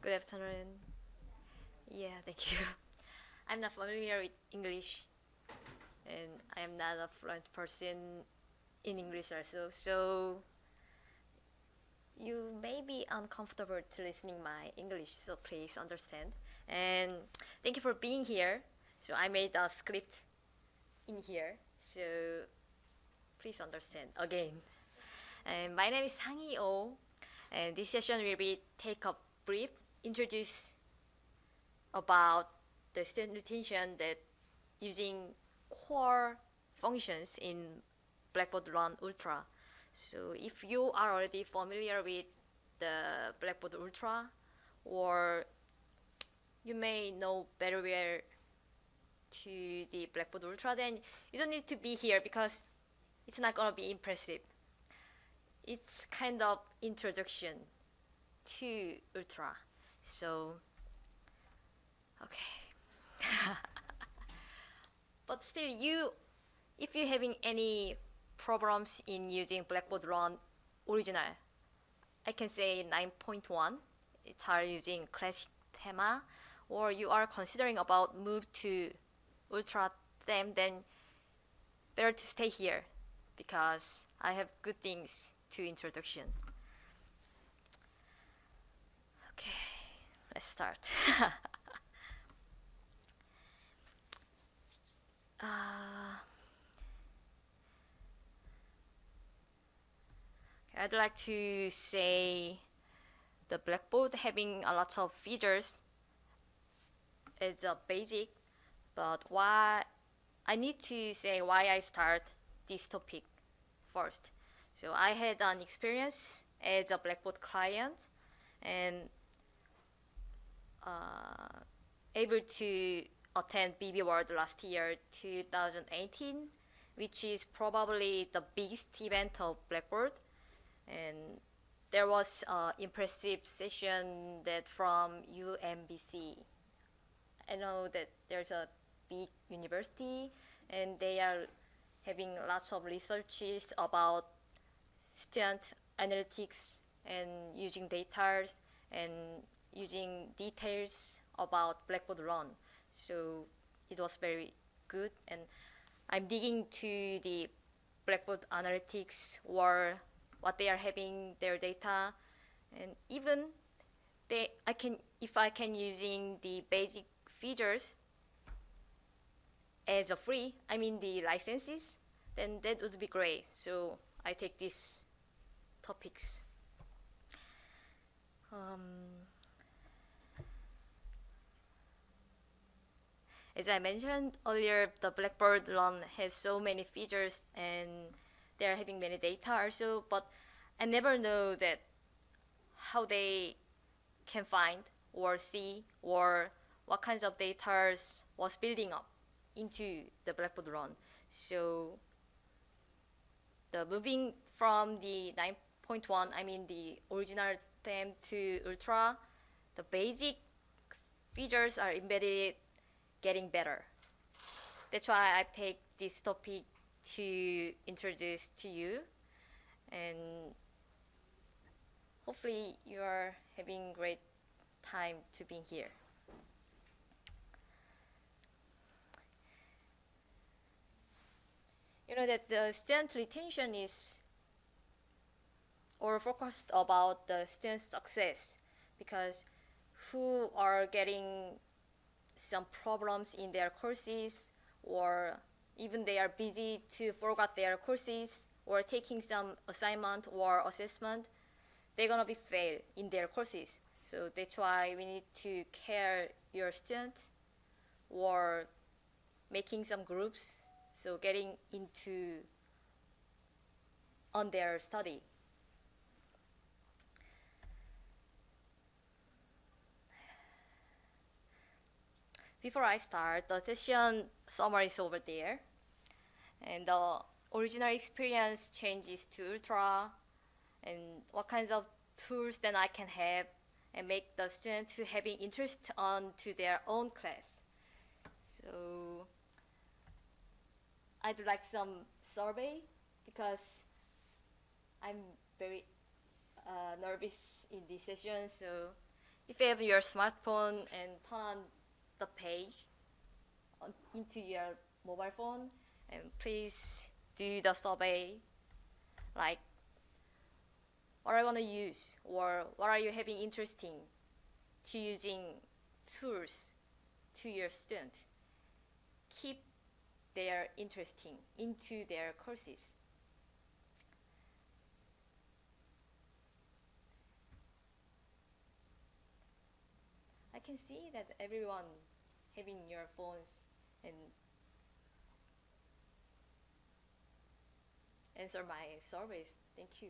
Good afternoon. Yeah, thank you. I'm not familiar with English, and I am not a fluent person in English also. So you may be uncomfortable to listening my English, so please understand. And thank you for being here. So I made a script in here, so please understand again. And my name is Sanghee and this session will be take a brief introduce about the student retention that using core functions in Blackboard Run Ultra. So if you are already familiar with the Blackboard Ultra, or you may know better where to the Blackboard Ultra, then you don't need to be here because it's not gonna be impressive. It's kind of introduction to Ultra. So, okay. But still, if you're having any problems in using Blackboard Run Original, I can say 9.1. It's hard using classic thema, or you are considering about move to Ultra theme, then better to stay here because I have good things to introduction. Okay, let's start. I'd like to say the Blackboard having a lot of features is a basic, but why I need to say why I start this topic first. So I had an experience as a Blackboard client and able to attend BB World last year, 2018, which is probably the biggest event of Blackboard. And there was an impressive session that from UMBC. I know that there's a big university and they are having lots of researches about student analytics and using data and using details about Blackboard Run. So it was very good, and I'm digging to the Blackboard analytics or what they are having their data, and even if I can using the basic features as a free, I mean the licenses, then that would be great. So I take these topics. As I mentioned earlier, the Blackboard Run has so many features and they're having many data also, but I never know that how they can find or see or what kinds of data was building up into the Blackboard Run. So the moving from the 9.1, I mean the original theme to Ultra, the basic features are embedded getting better. That's why I take this topic to introduce to you, and hopefully you are having great time to be here. You know that the student retention is or focused about the student success because who are getting some problems in their courses, or even they are busy to forget their courses or taking some assignment or assessment, they're gonna be fail in their courses. So that's why we need to care your student or making some groups, so getting into on their study. Before I start, the session summary is over there. And the original experience changes to Ultra, and what kinds of tools then I can have and make the student to having interest on to their own class. So I'd like some survey because I'm very nervous in this session. So if you have your smartphone and turn on the page into your mobile phone, and please do the survey, like what are you gonna use, or what are you having interesting to using tools to your student. Keep their interesting into their courses. I can see that everyone having your phones and answer my surveys. Thank you.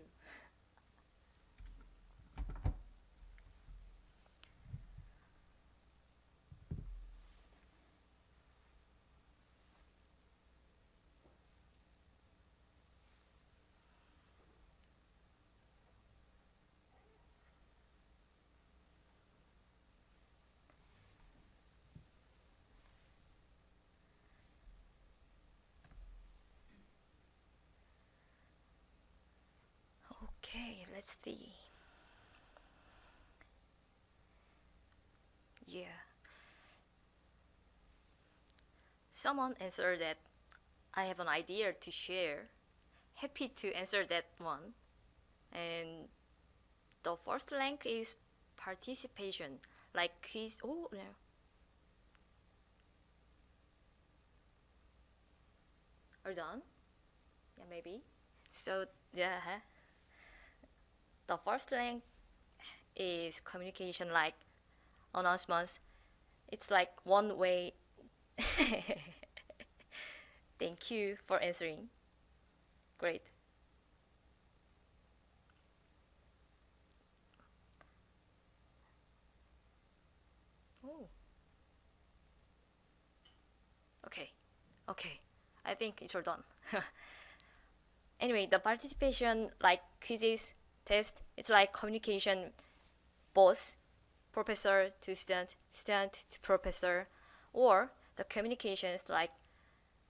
Okay, let's see. Yeah. Someone answered that I have an idea to share. Happy to answer that one. And the first link is participation, like quiz. Oh, no. Are done? Yeah, maybe. So, yeah. The first link is communication, like announcements. It's like one way. Thank you for answering. Great. Oh, okay. Okay. I think it's all done. Anyway, the participation, like quizzes, test, it's like communication, both professor to student, student to professor, or the communications like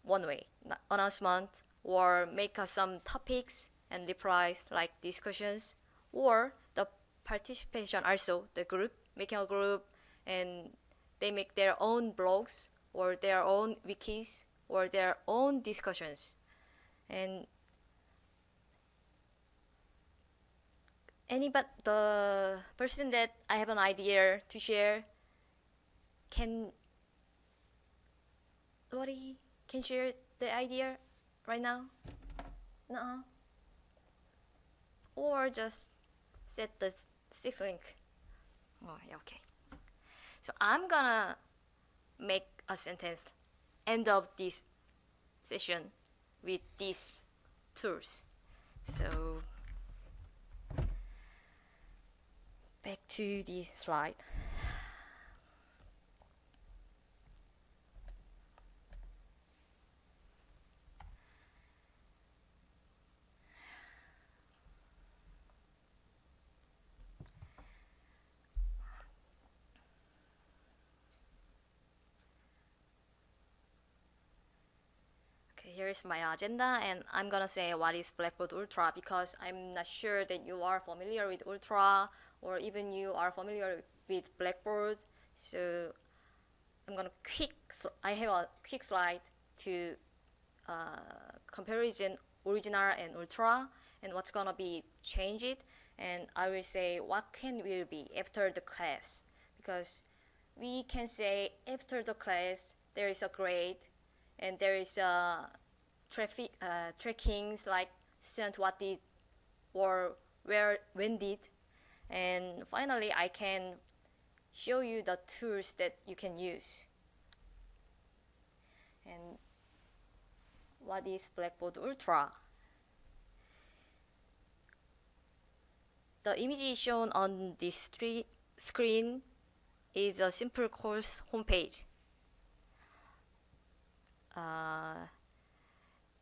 one way, announcement, or make some topics and replies like discussions, or the participation also the group, making a group, and they make their own blogs or their own wikis or their own discussions. And but the person that I have an idea to share can nobody can share the idea right now? No. Or just set the sixth link. Oh, yeah, okay. So I'm gonna make a sentence end of this session with these tools. So back to the slide. Okay, here's my agenda, and I'm gonna say what is Blackboard Ultra because I'm not sure that you are familiar with Ultra or even you are familiar with Blackboard. So I'm gonna I have a quick slide to comparison original and ultra and what's gonna be changed, and I will say what can will be after the class because we can say after the class there is a grade and there is a trackings like student what did or where when did, and finally I can show you the tools that you can use. And what is Blackboard Ultra? The image shown on this screen is a simple course homepage.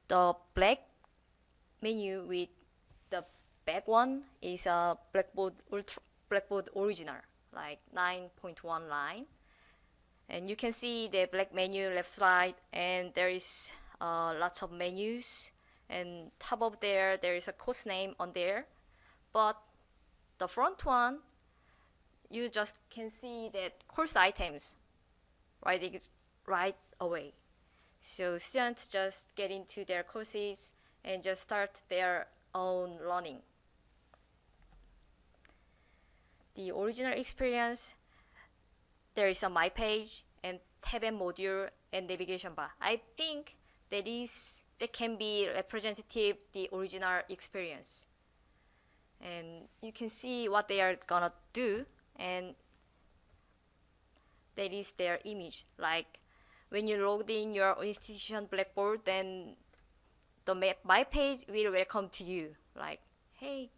The black menu with the back one is a Blackboard Original, like 9.1 line. And you can see the black menu left side, and there is lots of menus, and top of there is a course name on there, but the front one you just can see that course items right away. So students just get into their courses and just start their own learning. The original experience, there is a My Page and tab and module and navigation bar. I think that can be representative the original experience. And you can see what they are gonna do, and that is their image. Like when you logged in your institution Blackboard, then the My Page will welcome to you. Like, hey,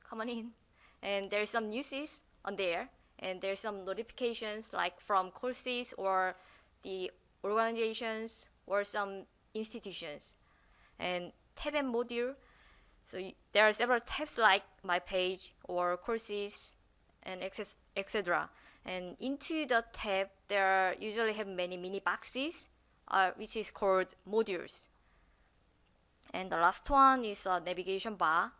come on in. And there's some newses on there, and there's some notifications like from courses or the organizations or some institutions. And tab and module, so there are several tabs like My Page or courses and etc. And into the tab, there usually have many mini boxes, which is called modules. And the last one is a navigation bar.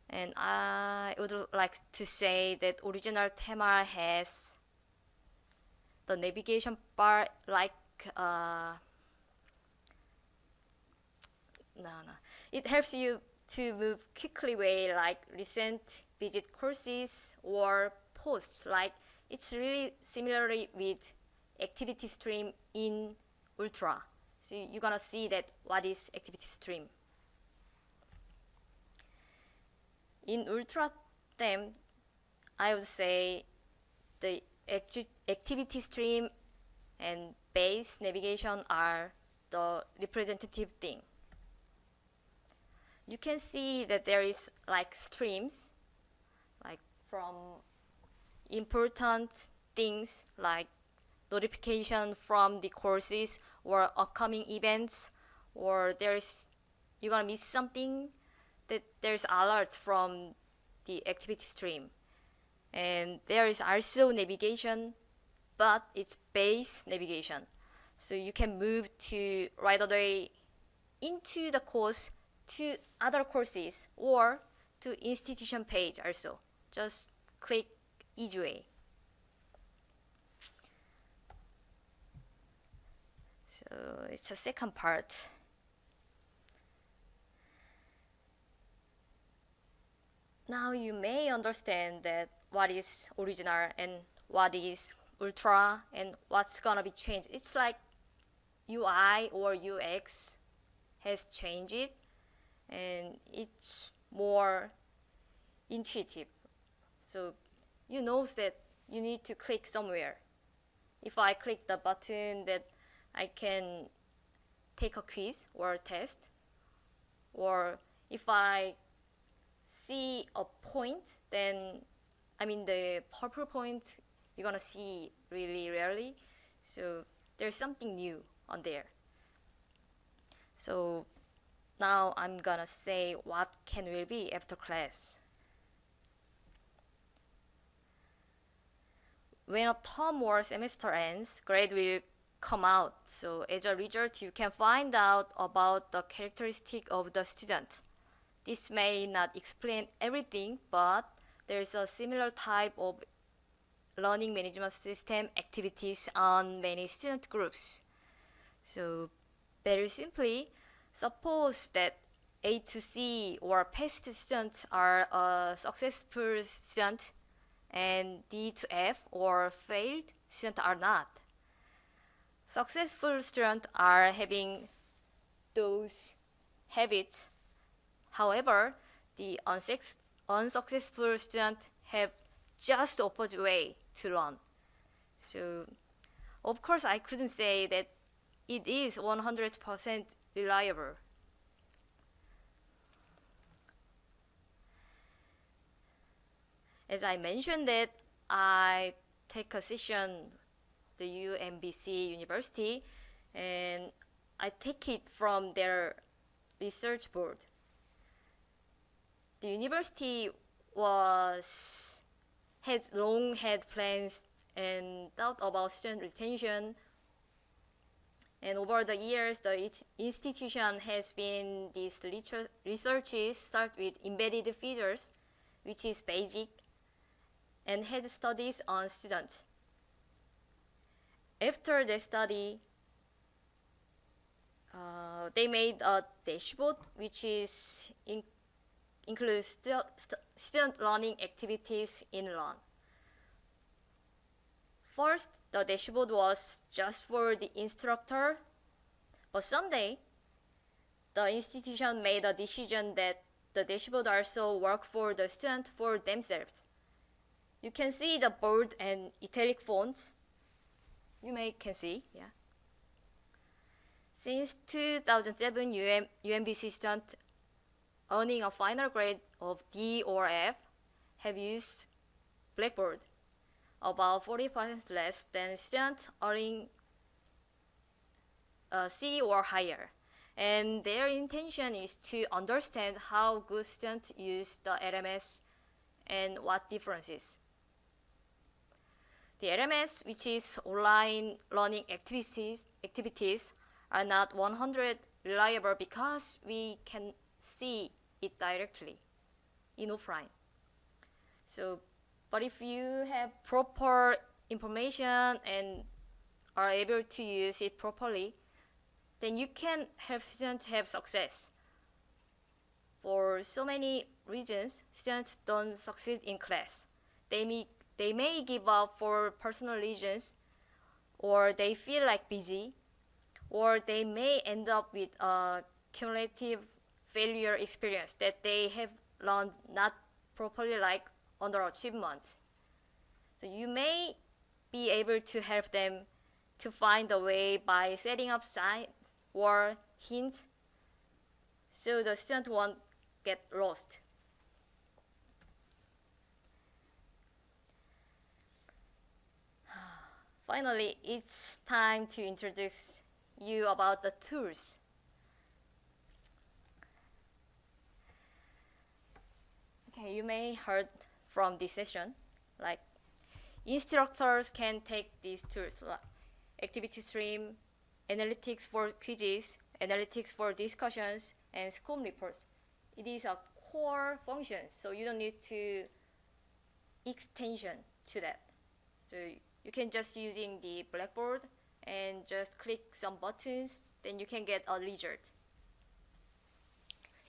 And I would like to say that original Thema has the navigation bar like it helps you to move quickly way like recent visit courses or posts. Like it's really similarly with activity stream in Ultra. So you're gonna see that what is activity stream. In Ultra theme, I would say the activity stream and base navigation are the representative thing. You can see that there is like streams, like from important things like notification from the courses or upcoming events, or you're gonna miss something, that there's alert from the activity stream. And there is also navigation, but it's base navigation. So you can move to right away into the course to other courses or to institution page also. Just click easy way. So it's the second part. Now you may understand that what is original and what is ultra and what's gonna be changed. It's like UI or UX has changed and it's more intuitive. So you know that you need to click somewhere. If I click the button that I can take a quiz or a test, or if I see a point, then the purple point you're gonna see really rarely. So there's something new on there. So now I'm gonna say what will be after class. When a term or semester ends, grade will come out. So as a result, you can find out about the characteristic of the student. This may not explain everything, but there is a similar type of learning management system activities on many student groups. So very simply, suppose that A to C or past students are a successful student and D to F or failed students are not. Successful students are having those habits. However, the unsuccessful students have just the opposite way to learn. So, of course, I couldn't say that it is 100% reliable. As I mentioned that I take a session the UMBC University, and I take it from their research board. The university has long had plans and thought about student retention, and over the years the institution has been these researches start with embedded features, which is basic, and had studies on students. After they study, they made a dashboard which includes student learning activities in Learn. First, the dashboard was just for the instructor, but someday the institution made a decision that the dashboard also work for the student for themselves. You can see the bold and italic fonts. You can see, yeah. Since 2007, UMBC students earning a final grade of D or F have used Blackboard, about 40% less than students earning C or higher. And their intention is to understand how good students use the LMS and what differences. The LMS, which is online learning activities, are not 100% reliable because we can see it directly in offline. But if you have proper information and are able to use it properly, then you can help students have success. For so many reasons, students don't succeed in class. They may give up for personal reasons, or they feel like busy, or they may end up with a cumulative failure experience that they have learned not properly, like underachievement. So you may be able to help them to find a way by setting up signs or hints so the student won't get lost. Finally, it's time to introduce you about the tools. Okay, you may heard from this session, like instructors can take these tools, like activity stream, analytics for quizzes, analytics for discussions, and SCORM reports. It is a core function, so you don't need to extension to that. So you can just using the Blackboard and just click some buttons, then you can get a result.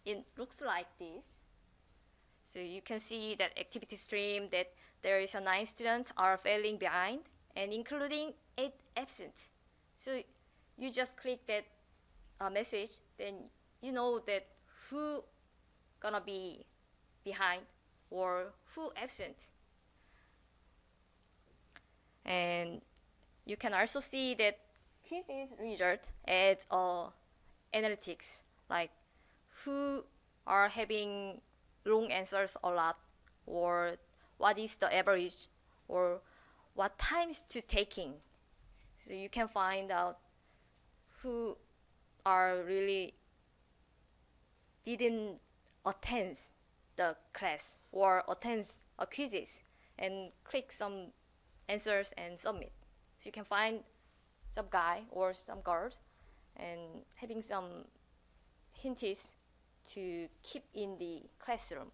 It looks like this. So you can see that activity stream that there is a 9 students are failing behind and including 8 absent. So you just click that message, then you know that who gonna be behind or who absent. And you can also see that quizzes result as analytics, like who are having wrong answers a lot, or what is the average, or what times to taking. So you can find out who are really didn't attend the class or attend a quizzes and click some answers and submit. So you can find some guy or some girls and having some hints to keep in the classroom.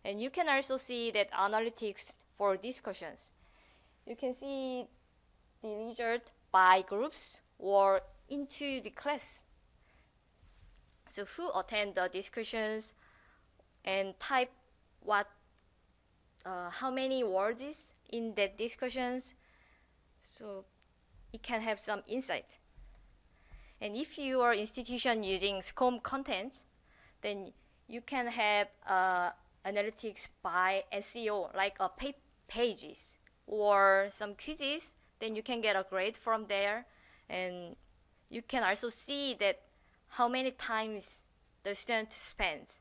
And you can also see that analytics for discussions. You can see the result by groups or into the class. So who attend the discussions and type what, how many words is in that discussions. So it can have some insight. And if your institution using SCORM content, then you can have analytics by SEO, like pages or some quizzes. Then you can get a grade from there, and you can also see that how many times the student spends.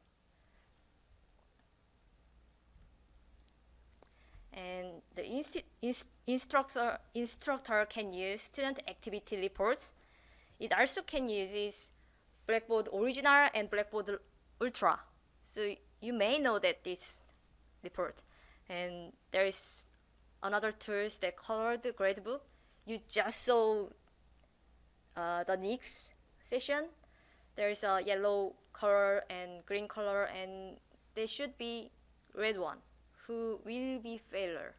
And the instructor can use student activity reports. It also can use Blackboard Original and Blackboard Ultra. So you may know that this report. And there is another tools that colored gradebook. You just saw the next session. There is a yellow color and green color, and there should be red one, who will be failure.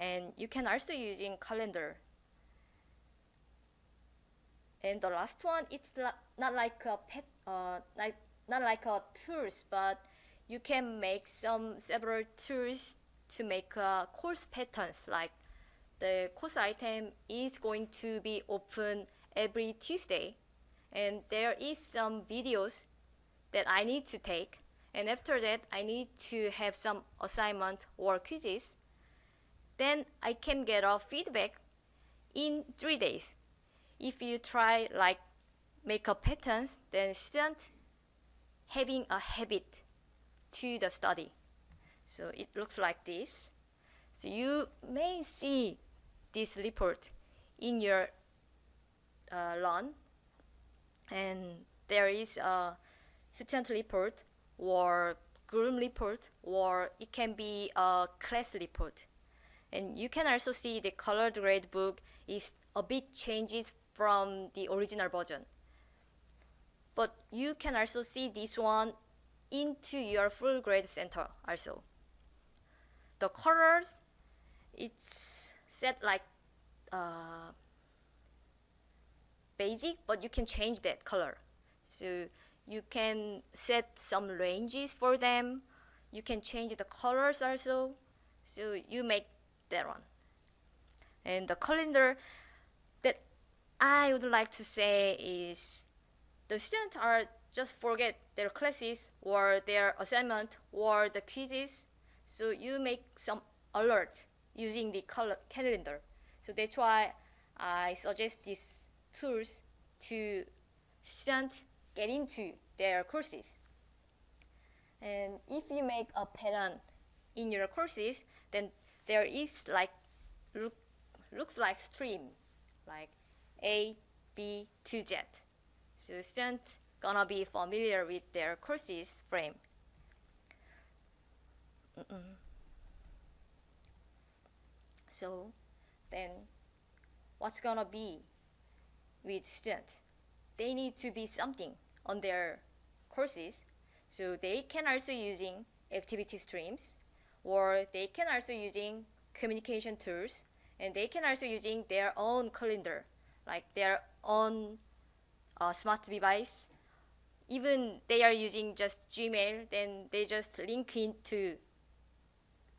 and you can also using calendar. And the last one, it's not like a not like a tools, but you can make several tools to make course patterns. Like the course item is going to be open every Tuesday, and there is some videos that I need to take, and after that I need to have some assignment or quizzes. Then I can get a feedback in 3 days. If you try like make a patterns, then student having a habit to the study. So it looks like this. So you may see this report in your run, and there is a student report or group report, or it can be a class report. And you can also see the colored grade book is a bit changes from the original version. But you can also see this one into your full grade center also. The colors, it's set like basic, but you can change that color. So you can set some ranges for them. You can change the colors also. So you make that one. And the calendar that I would like to say is the students are just forget their classes or their assignment or the quizzes. So you make some alert using the calendar. So that's why I suggest these tools to students get into their courses. And if you make a pattern in your courses, then there is like looks like stream, like A, B to Z. So students gonna be familiar with their courses frame. So then what's gonna be with students? They need to be something on their courses, so they can also using activity streams, or they can also using communication tools, and they can also using their own calendar, like their own smart device. Even they are using just Gmail, then they just link into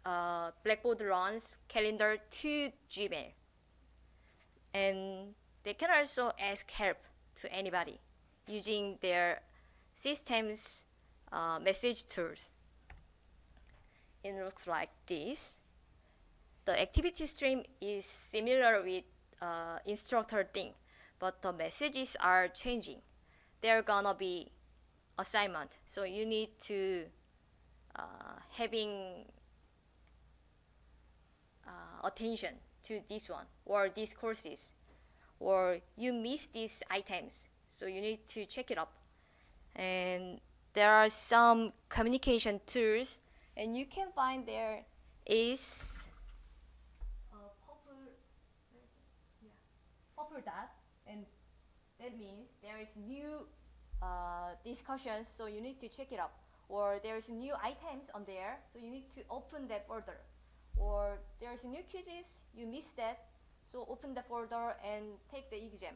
Blackboard runs calendar to Gmail. And they can also ask help to anybody using their system's message tools. It looks like this. The activity stream is similar with instructor thing, but the messages are changing. They're gonna be assignment, so you need to having attention to this one or these courses, or you miss these items, so you need to check it up. And there are some communication tools, and you can find there is purple dot, and that means there is new discussions, so you need to check it up. Or there's new items on there, so you need to open that folder. Or there's new quizzes, you missed that, so open the folder and take the exam.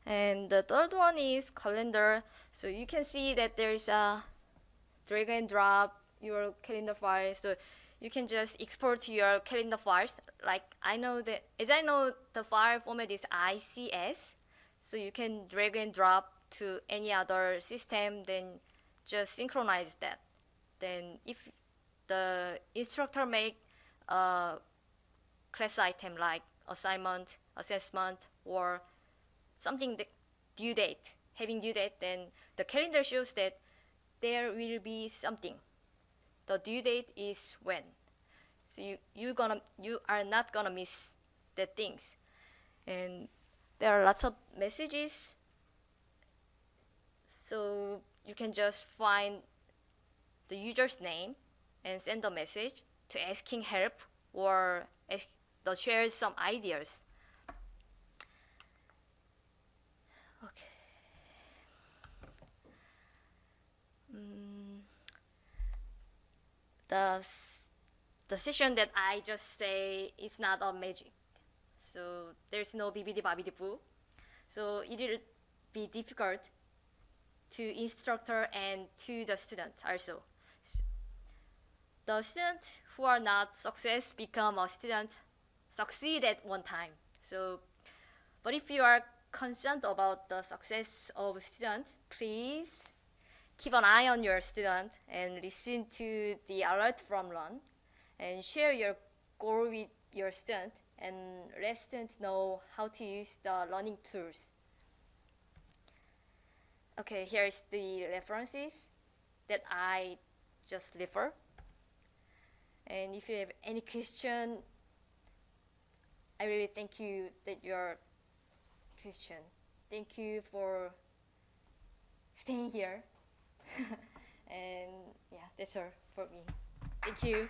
And the third one is calendar. So you can see that there's a drag and drop your calendar file. So you can just export your calendar files. Like I know that, as I know, the file format is ICS. So you can drag and drop to any other system, then just synchronize that. Then if the instructor make a class item like assignment, assessment, or something that having due date, then the calendar shows that there will be something. The due date is when. So you are not gonna miss the things. And there are lots of messages, so you can just find the user's name and send a message to asking help or share some ideas. Okay. The the session that I just say is not a magic. So there's no bibidi babidi boo. So it will be difficult to instructor and to the student also. The students who are not success become a student succeed at one time. So, but if you are concerned about the success of student, please keep an eye on your student and listen to the alert from Learn and share your goal with your student and let students know how to use the learning tools. Okay, here's the references that I just refer. And if you have any question, I really thank you that your question. Thank you for staying here. And yeah, that's all for me. Thank you.